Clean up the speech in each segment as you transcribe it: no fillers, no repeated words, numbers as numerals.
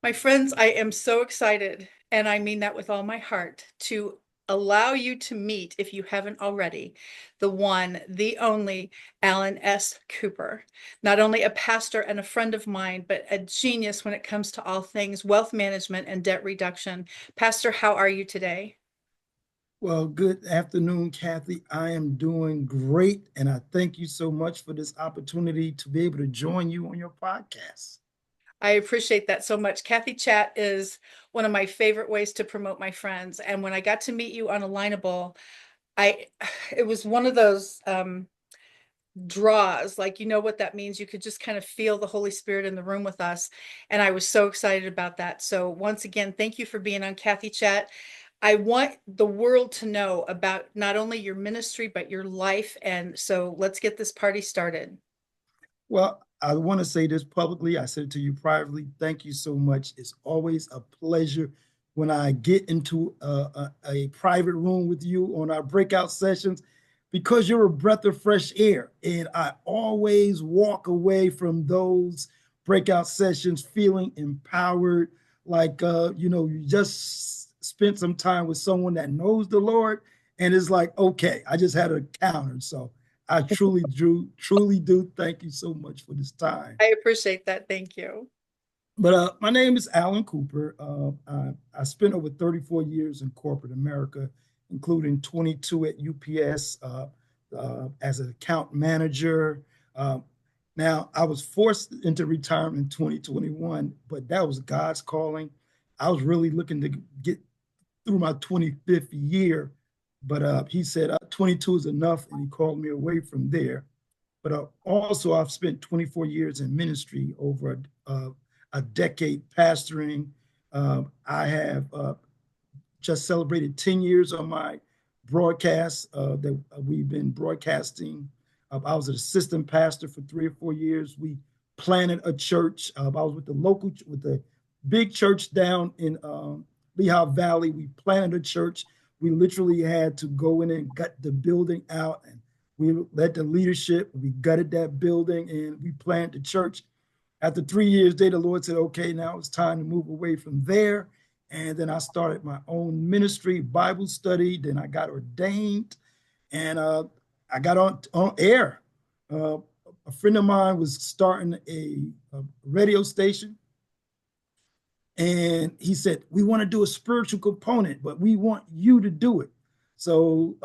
My friends, I am so excited, and I mean that with all my heart, to allow you to meet, if you haven't already, the one, the only Alan S. Cooper. Not only a pastor and a friend of mine, but a genius when it comes to all things wealth management and debt reduction. Pastor, how are you today? Well, good afternoon, Kathy. I am doing great, and I thank you so much for this opportunity to be able to join you on your podcast. I appreciate that so much. Cathy Chat is one of my favorite ways to promote my friends. And when I got to meet you on Alignable, I it was one of those draws, like, you know what that means. You could just kind of feel the Holy Spirit in the room with us, and I was so excited about that. So once again, thank you for being on Cathy Chat. I want the world to know about not only your ministry but your life, and so let's get this party started. Well, I want to say this publicly. I said it to you privately. Thank you so much. It's always a pleasure when I get into a private room with you on our breakout sessions because you're a breath of fresh air. And I always walk away from those breakout sessions feeling empowered, like, you just spent some time with someone that knows the Lord. And it's like, okay, I just had a counter. So I truly do. Thank you so much for this time. I appreciate that. Thank you. But my name is Alan Cooper. I spent over 34 years in corporate America, including 22 at UPS as an account manager. Uh, Now, I was forced into retirement in 2021, but that was God's calling. I was really looking to get through my 25th year, but he said 22 is enough, and he called me away from there. But also, I've spent 24 years in ministry, over a decade pastoring. I have just celebrated 10 years on my broadcast that we've been broadcasting. I was an assistant pastor for 3 or 4 years. We planted a church. I was with the big church down in Lehigh Valley. We planted a church. We literally had to go in and gut the building out, and we led the leadership. We gutted that building and we planted the church. After 3 years, the Lord said, okay, now it's time to move away from there. And then I started my own ministry, Bible study. Then I got ordained, and I got on air. Uh, a friend of mine was starting a radio station, and he said, we want to do a spiritual component, but we want you to do it. So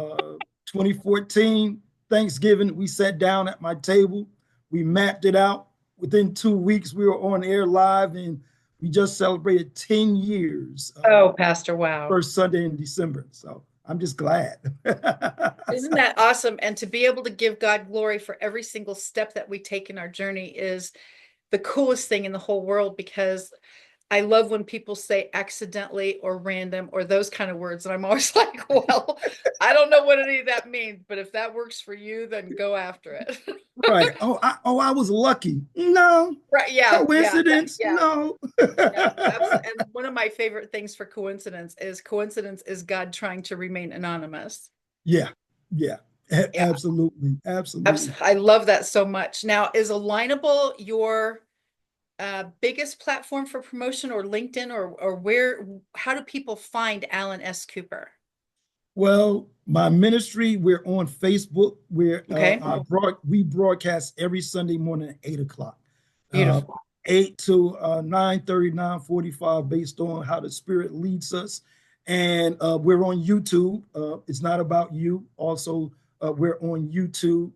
2014, Thanksgiving, we sat down at my table. We mapped it out. Within 2 weeks, we were on air live, and we just celebrated 10 years Oh, Pastor, wow. first Sunday in December. So I'm just glad. Isn't that awesome? And to be able to give God glory for every single step that we take in our journey is the coolest thing in the whole world, because I love when people say accidentally or random or those kind of words. And I'm always like, well, I don't know what any of that means, but if that works for you, then go after it. Right. I was lucky. No. Right. Yeah. Yeah. Coincidence? Yeah. No. No, absolutely. And one of my favorite things for coincidence is God trying to remain anonymous. Yeah. Yeah. Yeah. Absolutely. Absolutely. I love that so much. Now, is Alignable your biggest platform for promotion, or LinkedIn, or where, how do people find Alan S. Cooper? Well, my ministry, we're on Facebook. Okay. We broadcast every Sunday morning at 8 o'clock. Uh, Beautiful. 8 to 9:30, 9:45, based on how the Spirit leads us. And we're on YouTube. It's not about you. Also, we're on YouTube.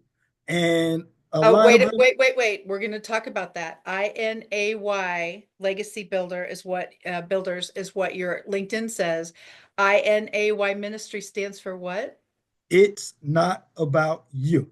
And Oh, Alignable, wait. We're going to talk about that. INAY Legacy Builder is what builders is what your LinkedIn says. INAY Ministry stands for what? it's not about you.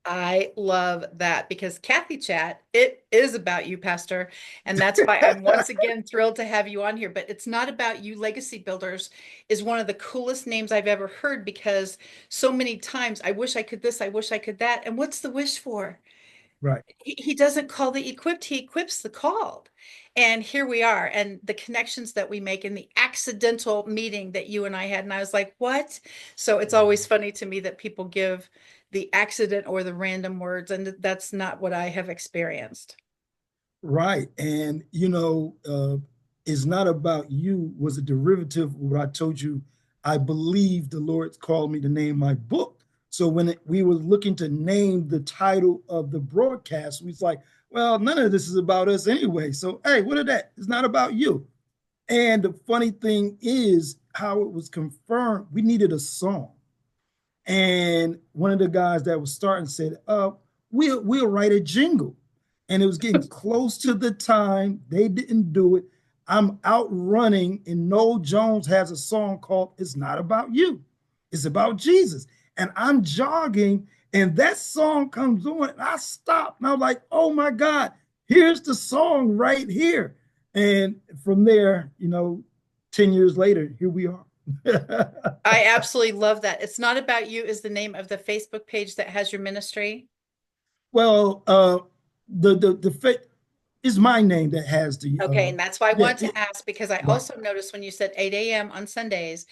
I love that, because Cathy Chat, it is about you, Pastor. And that's why I'm once again thrilled to have you on here. But it's not about you. Legacy Builders is one of the coolest names I've ever heard, because so many times I wish I could this, I wish I could that. And what's the wish for? Right. He doesn't call the equipped, he equips the called. And here we are, and the connections that we make in the accidental meeting that you and I had. And I was like, what? So it's always funny to me that people give the accident or the random words, and that's not what I have experienced. Right. And, "It's not about you" was a derivative of what I told you. I believe the Lord called me to name my book. So when we were looking to name the title of the broadcast, we was like, well, none of this is about us anyway. So, hey, what is that? It's not about you. And the funny thing is how it was confirmed. We needed a song. And one of the guys that was starting said, we'll write a jingle. And it was getting close to the time. They didn't do it. I'm out running, and Noel Jones has a song called It's Not About You. It's about Jesus. And I'm jogging, and that song comes on, and I stop. And I'm like, oh my God, here's the song right here. And from there, 10 years later, here we are. I absolutely love that. It's Not About You is the name of the Facebook page that has your ministry. Well, the fit is my name that has the Okay, and that's why I yeah, wanted to ask because I right, also noticed when you said 8 a.m. on Sundays,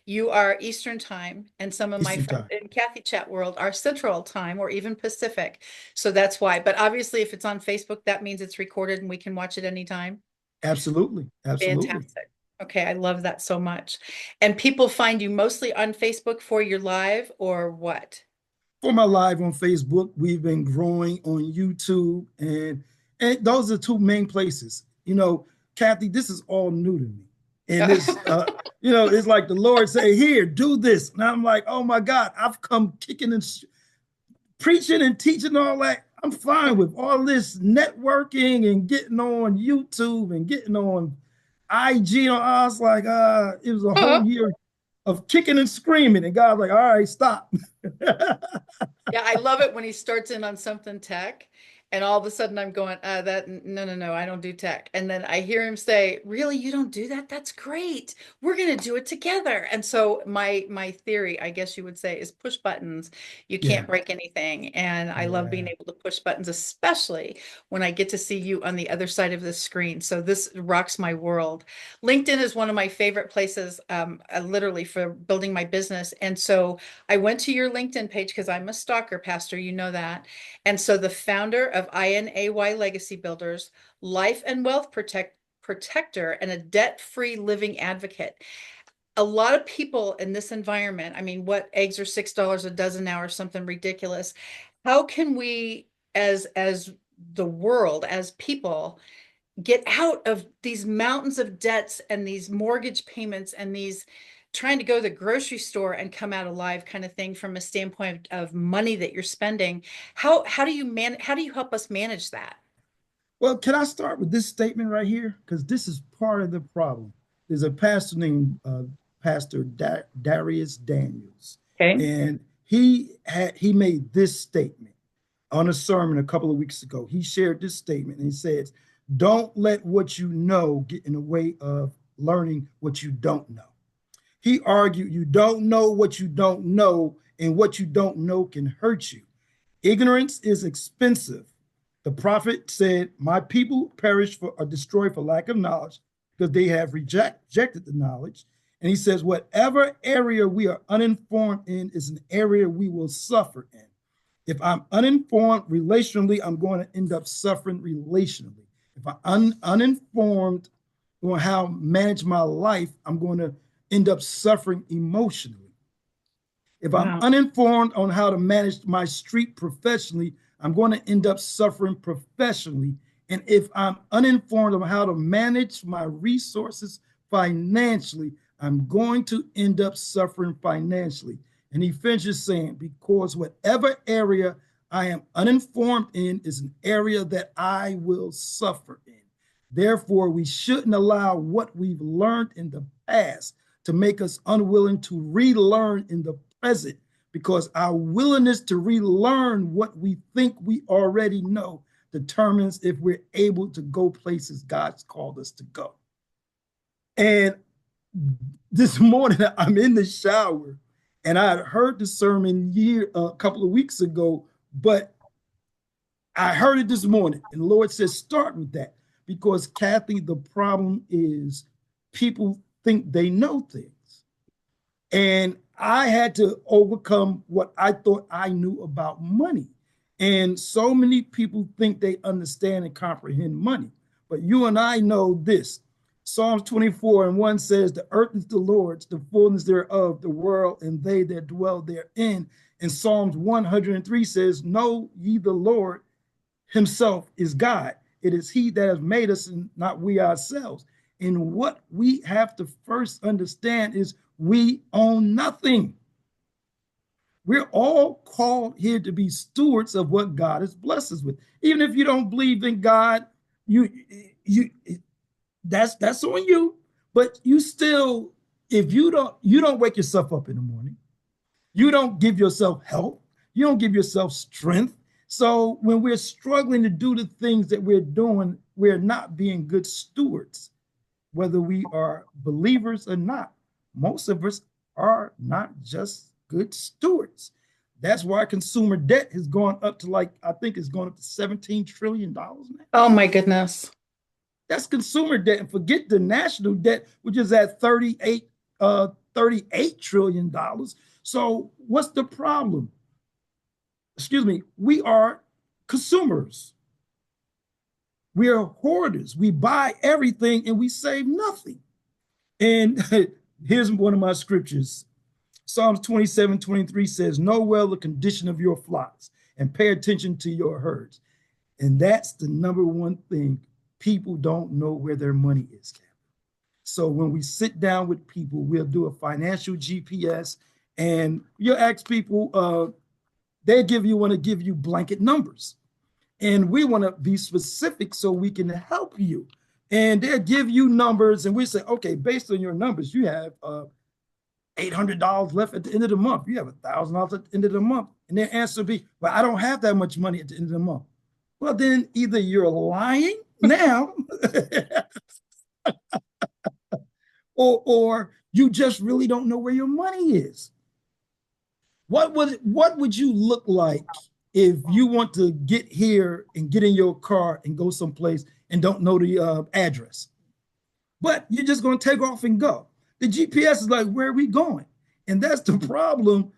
you are Eastern time, and some of my Eastern friends time. in Cathy chat world are Central time or even Pacific. So that's why. But obviously, if it's on Facebook, that means it's recorded and we can watch it anytime. Absolutely, absolutely. Fantastic. Okay, I love that so much. And people find you mostly on Facebook for your live or what? For my live on Facebook, we've been growing on YouTube, and those are two main places. Cathy, this is all new to me, and this, it's like the Lord say, "Here, do this," and I'm like, "Oh my God, I've come kicking and preaching and teaching all that. I'm fine with all this networking and getting on YouTube and getting on IG." I was like, it was a whole year of kicking and screaming, and God's like, all right, stop. Yeah, I love it when he starts in on something tech, and all of a sudden I'm going, that no, no, no, I don't do tech. And then I hear him say, "Really, you don't do that? That's great. We're gonna do it together." And so my theory, I guess you would say, is push buttons. You Yeah, can't break anything. And I love being yeah. able to push buttons, especially when I get to see you on the other side of the screen. So this rocks my world. LinkedIn is one of my favorite places, literally for building my business. And so I went to your LinkedIn page because I'm a stalker, Pastor, you know that. And so the founder of INAY Legacy Builders, life and wealth protector, and a debt-free living advocate. A lot of people in this environment, I mean, what eggs are $6 a dozen now or something ridiculous. How can we as the world, as people, get out of these mountains of debts and these mortgage payments and these trying to go to the grocery store and come out alive kind of thing from a standpoint of money that you're spending? How do you how do you help us manage that? Well, can I start with this statement right here? Because this is part of the problem. There's a pastor named Pastor Darius Daniels, Okay. and he made this statement on a sermon a couple of weeks ago. He shared this statement, and he says, "Don't let what you know get in the way of learning what you don't know." He argued, "You don't know what you don't know, and what you don't know can hurt you. Ignorance is expensive." The prophet said, "My people perish for or destroy for lack of knowledge because they have rejected the knowledge." And he says, whatever area we are uninformed in is an area we will suffer in. If I'm uninformed relationally, I'm going to end up suffering relationally. If I'm uninformed on how to manage my life, I'm going to end up suffering emotionally. If I'm Wow. uninformed on how to manage my street professionally, I'm going to end up suffering professionally. And if I'm uninformed on how to manage my resources financially, I'm going to end up suffering financially. And he finishes saying, because whatever area I am uninformed in is an area that I will suffer in. Therefore, we shouldn't allow what we've learned in the past to make us unwilling to relearn in the present, because our willingness to relearn what we think we already know determines if we're able to go places God's called us to go. And this morning, I'm in the shower, and I had heard the sermon a couple of weeks ago, but I heard it this morning, and the Lord says, start with that. Because, Cathy, the problem is people think they know things. And I had to overcome what I thought I knew about money. And so many people think they understand and comprehend money. But you and I know this: Psalms 24:1 says, the earth is the Lord's, the fullness thereof, the world, and they that dwell therein. And Psalms 103 says, know ye the Lord himself is God. It is he that has made us and not we ourselves. And what we have to first understand is we own nothing. We're all called here to be stewards of what God has blessed us with. Even if you don't believe in God, you you that's on you. But you still, if you don't wake yourself up in the morning, you don't give yourself help, you don't give yourself strength. So when we're struggling to do the things that we're doing, we're not being good stewards, whether we are believers or not. Most of us are not just good stewards. That's why consumer debt has gone up to, like, I think it's going up to $17 trillion now. Oh my goodness. That's consumer debt. And forget the national debt, which is at 38 trillion dollars. So what's the problem? Excuse me, we are consumers. We are hoarders. We buy everything and we save nothing. And here's one of my scriptures. Psalms 27:23 says, know well the condition of your flocks and pay attention to your herds. And that's the number one thing. People don't know where their money is, Cathy. So when we sit down with people, we'll do a financial GPS, and you'll ask people, want to give you blanket numbers. And we want to be specific so we can help you. And they'll give you numbers, and we say, okay, based on your numbers, you have $800 left at the end of the month. You have $1,000 at the end of the month. And their answer will be, well, I don't have that much money at the end of the month. Well, then either you're lying now or you just really don't know where your money is. What would you look like if you want to get here and get in your car and go someplace and don't know the address? But you're just going to take off and go. The GPS is like, where are we going? And that's the problem.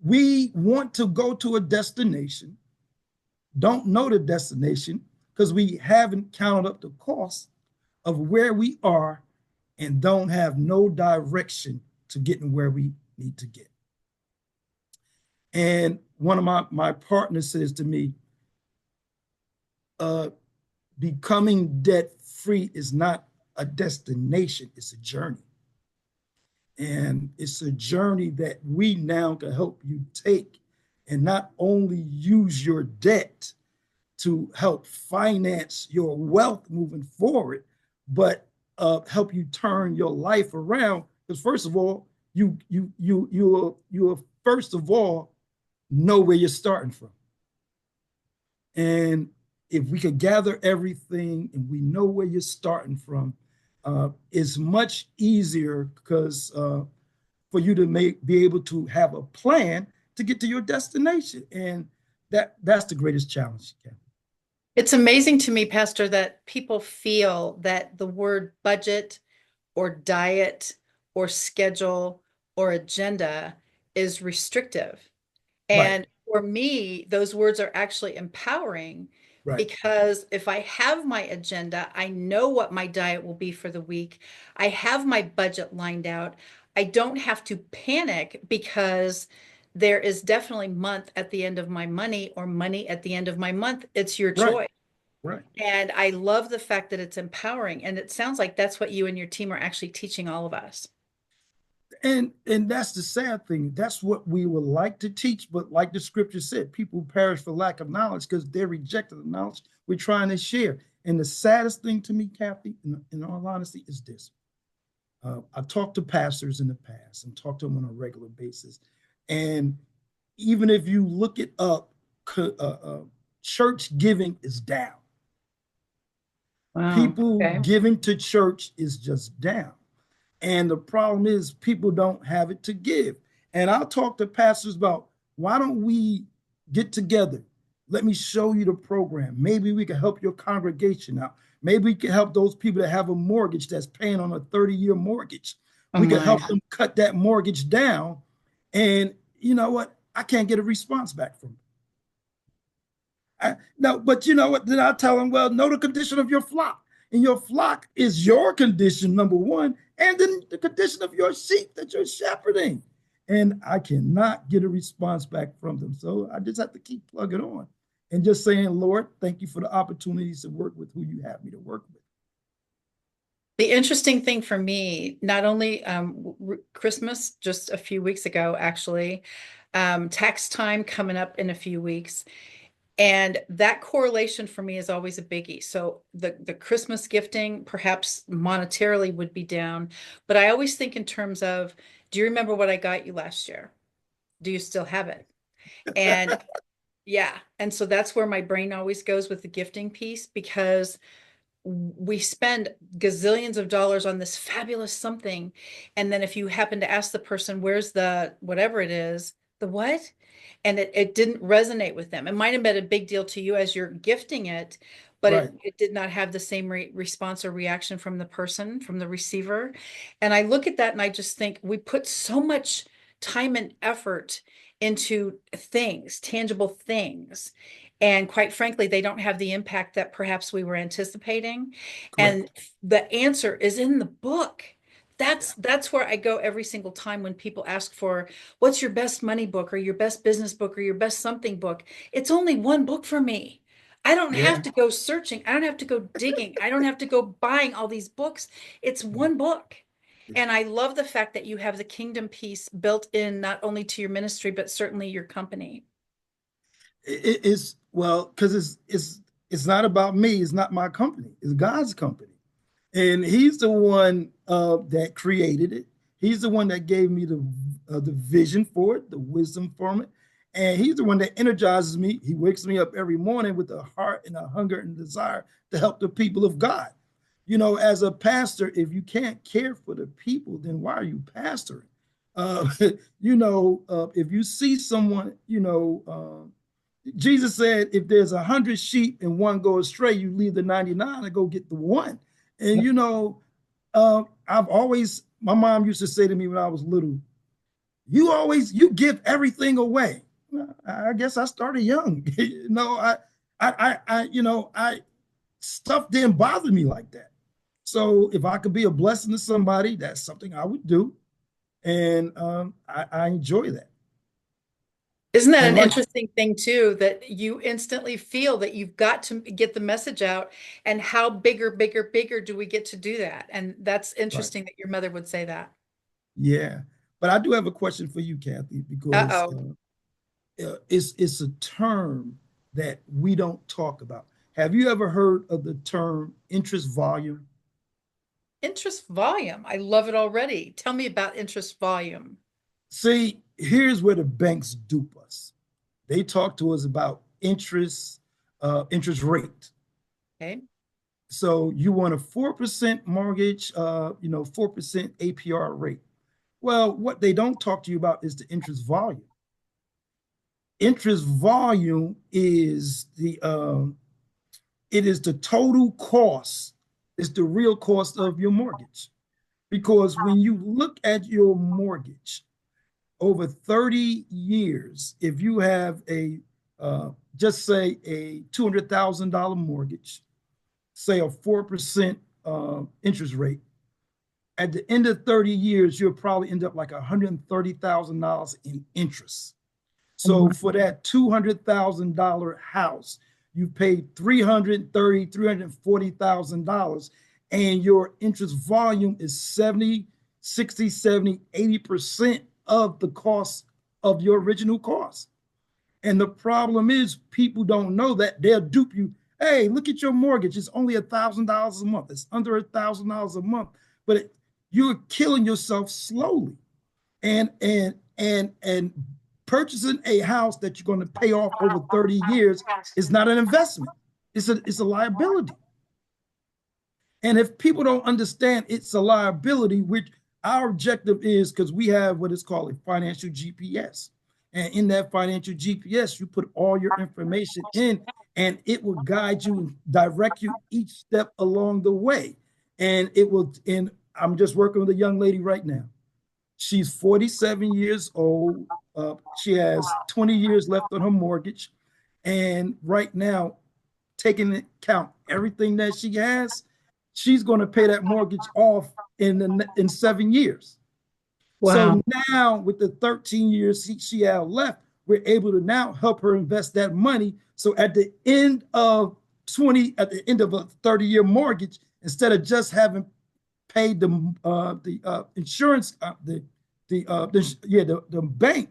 We want to go to a destination, don't know the destination because we haven't counted up the cost of where we are and don't have no direction to getting where we need to get. And one of my partners says to me, becoming debt free is not a destination, it's a journey. And it's a journey that we now can help you take and not only use your debt to help finance your wealth moving forward, but help you turn your life around. Because first of all, you first of all know where you're starting from. And if we could gather everything and we know where you're starting from, it's much easier because for you to be able to have a plan to get to your destination. And that's the greatest challenge, Cathy. It's amazing to me, Pastor, that people feel that the word budget or diet or schedule or agenda is restrictive. Right, And for me, those words are actually empowering right, because if I have my agenda, I know what my diet will be for the week. I have my budget lined out. I don't have to panic because there is definitely month at the end of my money or money at the end of my month. It's your right, choice. right. And I love the fact that it's empowering. And it sounds like that's what you and your team are actually teaching all of us. And that's the sad thing. That's what we would like to teach, but like the scripture said, people perish for lack of knowledge because they rejected the knowledge we're trying to share. And the saddest thing to me, Cathy, in all honesty, is this. I've talked to pastors in the past and talked to them on a regular basis. And even if you look it up, church giving is down. Wow. People Okay. giving to church is just down. And the problem is people don't have it to give. And I'll talk to pastors about, why don't we get together? Let me show you the program. Maybe we can help your congregation out. Maybe we can help those people that have a mortgage that's paying on a 30-year mortgage. Oh We can my. help them cut that mortgage down. And you know what? I can't get a response back from them. No, but you know what? Then I tell them, well, know the condition of your flock. and your flock is your condition, number one, and then the condition of your sheep that you're shepherding. And I cannot get a response back from them. So I just have to keep plugging on and just saying, Lord, thank you for the opportunities to work with who you have me to work with. The interesting thing for me, not only Christmas just a few weeks ago, actually, tax time coming up in a few weeks. And that correlation for me is always a biggie. So the Christmas gifting perhaps monetarily would be down, but I always think in terms of, do you remember what I got you last year? Do you still have it? And yeah, and so that's where my brain always goes with the gifting piece because we spend gazillions of dollars on this fabulous something. And then if you happen to ask the person, where's the whatever it is, the what? And it didn't resonate with them. It might have been a big deal to you as you're gifting it, but Right. it did not have the same response or reaction from the person, from the receiver. And I look at that and I just think we put so much time and effort into things, tangible things. And quite frankly, they don't have the impact that perhaps we were anticipating. And Correct. the answer is in the book. Yeah. That's where I go every single time when people ask for what's your best money book or your best business book or your best something book. It's only one book for me. I don't have Yeah. to go searching. I don't have to go digging. I don't have to go buying all these books. It's one book. Yeah. And I love the fact that you have the kingdom piece built in not only to your ministry, but certainly your company. It's well because it's not about me. It's not my company. It's God's company, and He's the one that created it. He's the one that gave me the vision for it, the wisdom from it, and He's the one that energizes me. He wakes me up every morning with a heart and a hunger and desire to help the people of God. You know, as a pastor, if you can't care for the people, then why are you pastoring? Uh, if you see someone, Jesus said, if there's 100 sheep and one goes astray, you leave the 99 and go get the one. And, my mom used to say to me when I was little, you give everything away. Well, I guess I started young. Stuff didn't bother me like that. So if I could be a blessing to somebody, that's something I would do. And I enjoy that. Isn't that And an like, interesting thing too, that you instantly feel that you've got to get the message out and how bigger, bigger, bigger do we get to do that? And that's right. interesting that your mother would say that. Yeah. But I do have a question for you, Cathy, because Uh-oh. it's a term that we don't talk about. Have you ever heard of the term interest volume? Interest volume. I love it already. Tell me about interest volume. See, here's where the banks dupe us. They talk to us about interest rate. Okay. So you want a 4% mortgage, 4% APR rate. Well, what they don't talk to you about is the interest volume. Interest volume is the total cost, it's the real cost of your mortgage. Because when you look at your mortgage over 30 years, if you have just say a $200,000 mortgage, say a 4% interest rate, at the end of 30 years, you'll probably end up like $130,000 in interest. So for that $200,000 house, you paid $340,000, and your interest volume is 70, 60, 70, 80% of the cost of your original cost. And the problem is people don't know that. They'll dupe you. Hey, look at your mortgage. It's only $1,000 a month. It's under $1,000 a month, but you're killing yourself slowly. And purchasing a house that you're going to pay off over 30 years is not an investment. It's a liability. And if people don't understand it's a liability, which our objective is, because we have what is called a financial GPS. And in that financial GPS, you put all your information in, and it will guide you and direct you each step along the way. And I'm just working with a young lady right now. She's 47 years old. She has 20 years left on her mortgage. And right now, taking into account everything that she has, she's going to pay that mortgage off in 7 years. So Wow. now with the 13 years she had left, we're able to now help her invest that money. So at the end of a 30-year mortgage, instead of just having paid the insurance, the bank,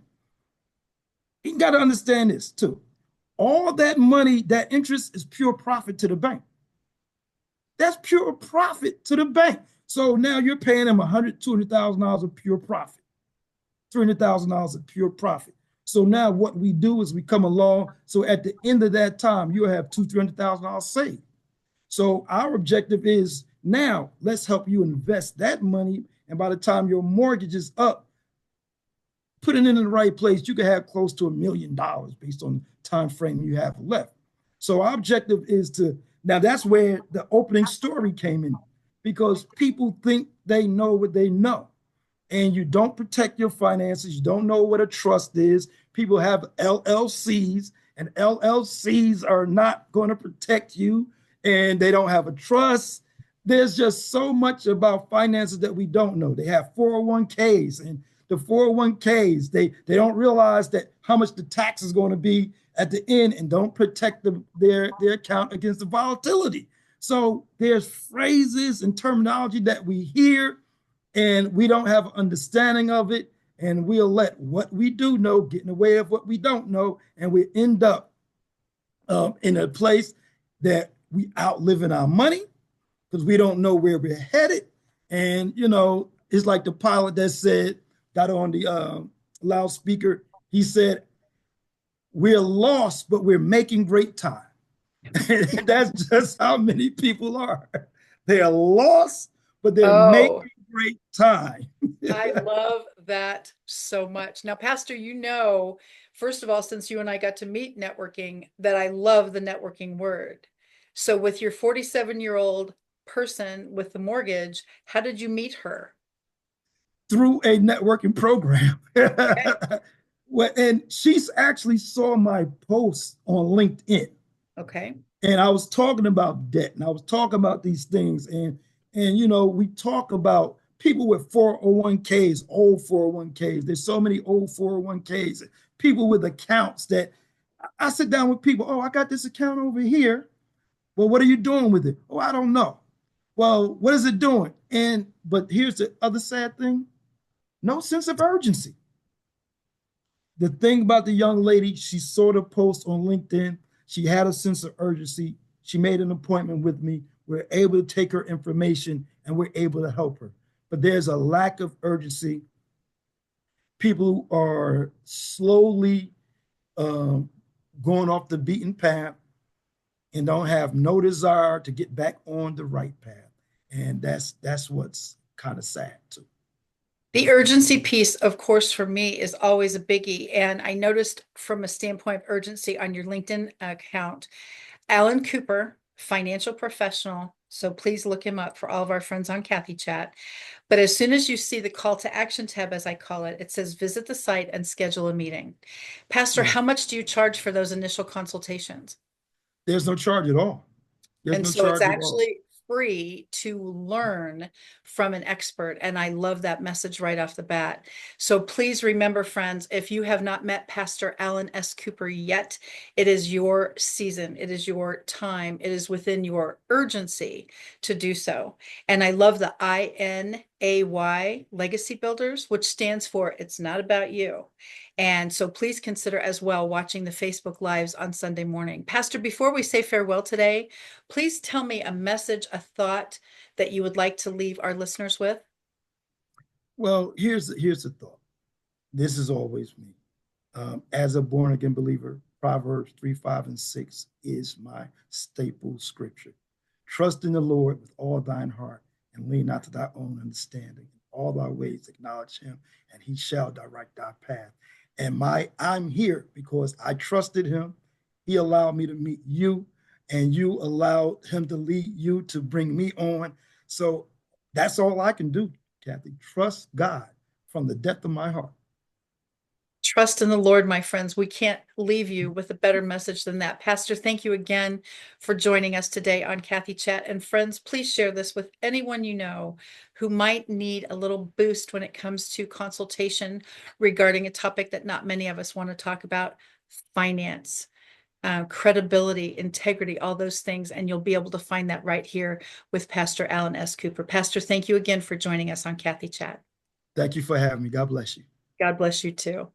you got to understand this too. All that money, that interest is pure profit to the bank. That's pure profit to the bank. So now you're paying them $100,000, $200,000 of pure profit, $300,000 of pure profit. So now what we do is we come along. So at the end of that time, you'll have $200,000-$300,000 saved. So our objective is now let's help you invest that money. And by the time your mortgage is up, put it in the right place, you can have close to $1 million based on the time frame you have left. So our objective is to, now that's where the opening story came in, because people think they know what they know, and you don't protect your finances. You don't know what a trust is. People have LLCs, and LLCs are not going to protect you, and they don't have a trust. There's just so much about finances that we don't know. They have 401ks, and the 401ks, they don't realize that how much the tax is going to be at the end, and don't protect their account against the volatility. So there's phrases and terminology that we hear and we don't have an understanding of it, and we'll let what we do know get in the way of what we don't know, and we end up in a place that we outliving our money because we don't know where we're headed. And it's like the pilot that said, got on the loudspeaker, he said, we're lost but we're making great time. That's just how many people are. They're lost but they're Oh, making great time. I love that so much. Now, Pastor, first of all, since you and I got to meet networking, that I love the networking word. So, with your 47-year-old person with the mortgage, how did you meet her? Through a networking program. Okay. Well, and she's actually saw my post on LinkedIn, Okay. and I was talking about debt, and I was talking about these things, and we talk about people with 401ks, old 401ks. There's so many old 401ks, people with accounts that I sit down with people. Oh, I got this account over here. Well, what are you doing with it? Oh, I don't know. Well, what is it doing? But here's the other sad thing: no sense of urgency. The thing about the young lady, she saw the post on LinkedIn. She had a sense of urgency. She made an appointment with me. We're able to take her information and we're able to help her. But there's a lack of urgency. People who are slowly um, going off the beaten path and don't have no desire to get back on the right path. And that's what's kind of sad too. The urgency piece, of course, for me is always a biggie. And I noticed from a standpoint of urgency on your LinkedIn account, Alan Cooper, financial professional. So please look him up for all of our friends on Cathy Chat. But as soon as you see the call to action tab, as I call it, it says visit the site and schedule a meeting. Pastor, Yeah. how much do you charge for those initial consultations? There's no charge at all. There's And no so it's charge at all. actually free to learn from an expert. And I love that message right off the bat. So please remember, friends, if you have not met Pastor Alan S. Cooper yet, it is your season. It is your time. It is within your urgency to do so. And I love the INAY, Legacy Builders, which stands for It's Not About You. And so please consider as well watching the Facebook Lives on Sunday morning. Pastor, before we say farewell today, please tell me a message, a thought that you would like to leave our listeners with. Well, here's the thought. This is always me. As a born again believer, Proverbs 3, 5, and 6 is my staple scripture. Trust in the Lord with all thine heart and lean not to thy own understanding. In all thy ways acknowledge him, and he shall direct thy path. And I'm here because I trusted him. He allowed me to meet you, and you allowed him to lead you to bring me on. So that's all I can do, Cathy. Trust God from the depth of my heart. Trust in the Lord, my friends. We can't leave you with a better message than that. Pastor, thank you again for joining us today on Cathy Chat. And friends, please share this with anyone you know who might need a little boost when it comes to consultation regarding a topic that not many of us want to talk about, finance. Credibility, integrity, all those things. And you'll be able to find that right here with Pastor Alan S. Cooper. Pastor, thank you again for joining us on Cathy Chat. Thank you for having me. God bless you. God bless you too.